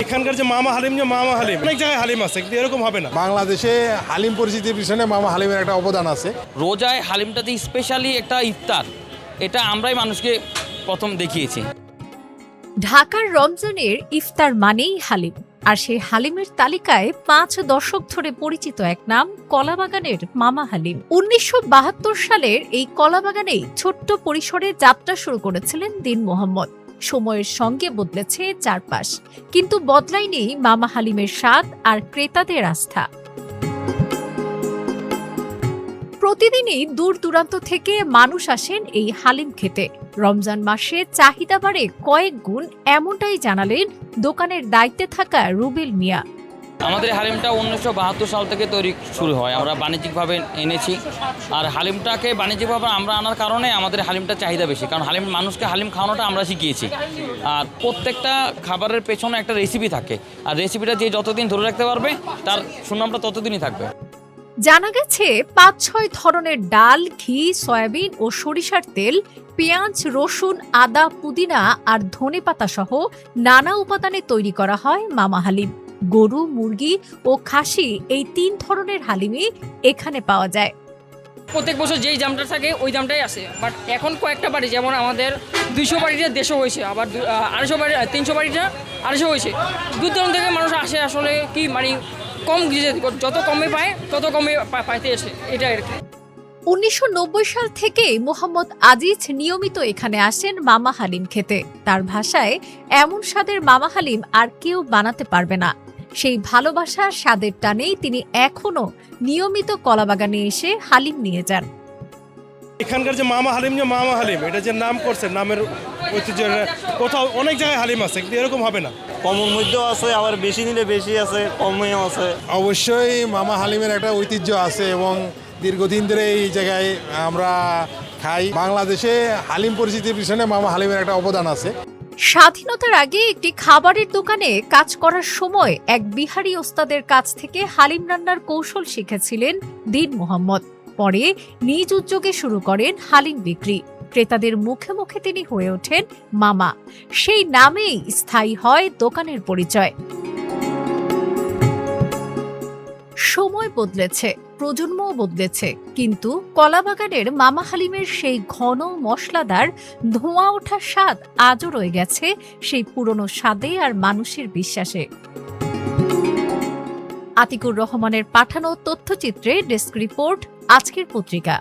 এখানকার যে মামা হালিম অনেক জায়গায় হালিম আছে, কিন্তু এরকম হবে না। বাংলাদেশে হালিম পরিচিতির পিছনে মামা হালিমের একটা অবদান আছে। রোজায় হালিমটাতে স্পেশালি একটা ইফতার, এটা আমরাই মানুষকে প্রথম দেখিয়েছি। ঢাকার রমজানের ইফতার মানেই হালিম, আর সেই হালিমের তালিকায় 5 দশক ধরে পরিচিত এক নাম কলাবাগানের মামা হালিম। 1972 সালের এই কলাবাগানেই ছোট্ট পরিসরে যাত্রা শুরু করেছিলেন দীন মোহাম্মদ। সময়ের সঙ্গে বদলেছে চারপাশ, কিন্তু বদলায়নি মামা হালিমের স্বাদ আর ক্রেতাদের আস্থা। প্রতিদিনই দূর দূরান্ত থেকে মানুষ আসেন এই হালিম খেতে। রমজান মাসে চাহিদা বাড়ে কয়েক গুণ, এমনটাই জানালেন দোকানের দায়িত্বে থাকা রুবেল মিয়া। আমাদের হালিমটা 1972 সাল থেকে তৈরি শুরু হয়, আমরা বাণিজ্যিকভাবে এনেছি। আর হালিমটাকে বাণিজ্যিকভাবে আমরা আনার কারণে আমাদের হালিমটা চাহিদা বেশি, কারণ মানুষকে হালিম খাওয়ানোটা আমরা শিখিয়েছি। আর প্রত্যেকটা খাবারের পেছনে একটা রেসিপি থাকে, আর রেসিপিটা যে যতদিন ধরে রাখতে পারবে তার সুনামটা ততদিনই থাকবে। জানা গেছে 5-6 ধরনের ডাল, ঘি, সয়াবিন ও সরিষার তেল, পেঁয়াজ, রসুন, আদা, পুদিনা আর ধনেপাতা সহ নানা উপাদানে তৈরি করা হয় মামা হালিম। গরু, মুরগি ও খাসি এই 3 ধরনের হালিমই এখানে পাওয়া যায়। প্রত্যেক বছর যেই দামটা থাকে ওই দামটাই আসে, বাট এখন কয়েকটা বাড়ি, যেমন আমাদের 200 বাড়িটা 150 হয়েছে, আবার 250 বাড়ি 300 বাড়িটা 250 হয়েছে। দূর দূরান্ত থেকে মানুষ আসে, আসলে কি মানে কম, যত কমে পায় তত কমে পাইতে আসে, এটা আর কি। 1990 সাল থেকে মোহাম্মদ আজিজ নিয়মিত এখানে আসেন মামা হালিম খেতে। তার ভাষায়, এমন স্বাদের মামা হালিম আর কেউ বানাতে পারবে না। সেই ভালোবাসার স্বাদের টানেই তিনি এখনো নিয়মিত কলাবাগানে এসে হালিম নিয়ে যান। এখানকার যে মামা হালিম এটা যে নাম করছে, নামের ঐতিহ্য, কোথাও অনেক জায়গায় হালিম আছে, কিন্তু এরকম হবে না। কমের মধ্যেও আছে, আবার বেশি নিলে বেশি আছে, কমেও আছে। অবশ্যই মামা হালিমের একটা ঐতিহ্য আছে এবং দীর্ঘদিন ধরে এই জায়গায় আমরা খাই। বাংলাদেশে হালিম পরিচিতির পিছনে মামা হালিমের একটা অবদান আছে। স্বাধীনতার আগে একটি খাবারের দোকানে কাজ করার সময় এক বিহারি ওস্তাদের কাছ থেকে হালিম রান্নার কৌশল শিখেছিলেন দীন মোহাম্মদ। পরে নিজ উদ্যোগে শুরু করেন হালিম বিক্রি। ক্রেতাদের মুখে মুখে তিনি হয়ে ওঠেন মামা। সেই নামেই স্থায়ী হয় দোকানের পরিচয়। সময় বদলেছে, প্রজন্মও বদলেছে, কিন্তু কলাবাগানের মামা হালিমের সেই ঘন মশলাদার ধোঁয়া ওঠা স্বাদ আজও রয়ে গেছে সেই পুরনো স্বাদে আর মানুষের বিশ্বাসে। আতিকুর রহমানের পাঠানো তথ্যচিত্রে ডেস্ক রিপোর্ট, আজকের পত্রিকা।